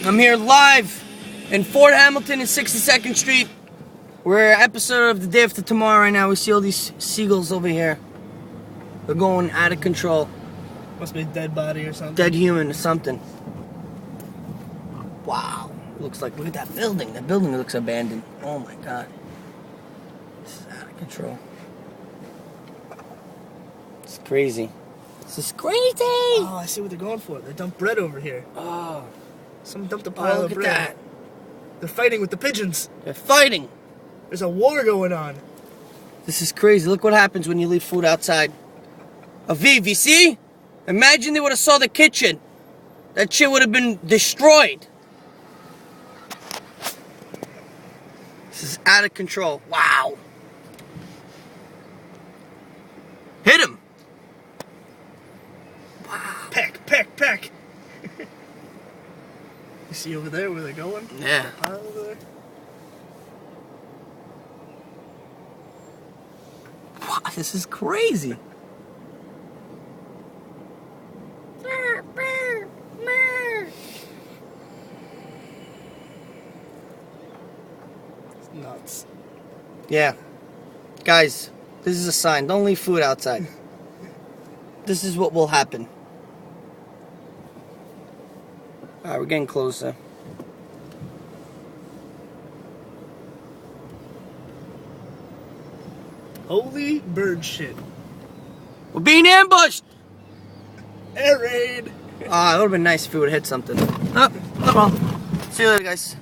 I'm here live in Fort Hamilton and 62nd Street. We're an episode of The Day After Tomorrow right now. We see all these seagulls over here. They're going out of control. Must be a dead body or something. Dead human or something. Wow. Looks like, look at that building. That building looks abandoned. Oh my God. This is out of control. It's crazy. This is crazy. Oh, I see what they're going for. They dumped bread over here. Oh. Someone dumped a pile Look of at bread. that. They're fighting with the pigeons. They're fighting. There's a war going on. This is crazy. Look what happens when you leave food outside. Aviv, you see? Imagine they would have saw the kitchen. That shit would have been destroyed. This is out of control. Wow. Hit him. Wow. Peck, peck, peck. You see over there where they're going? Yeah. The pile over there? Wow, this is crazy. It's nuts. Yeah. Guys, this is a sign. Don't leave food outside. This is what will happen. Alright, we're getting closer. Holy bird shit. We're being ambushed! Air raid. Ah, it would have been nice if we would have hit something. Oh, no problem. See you later, guys.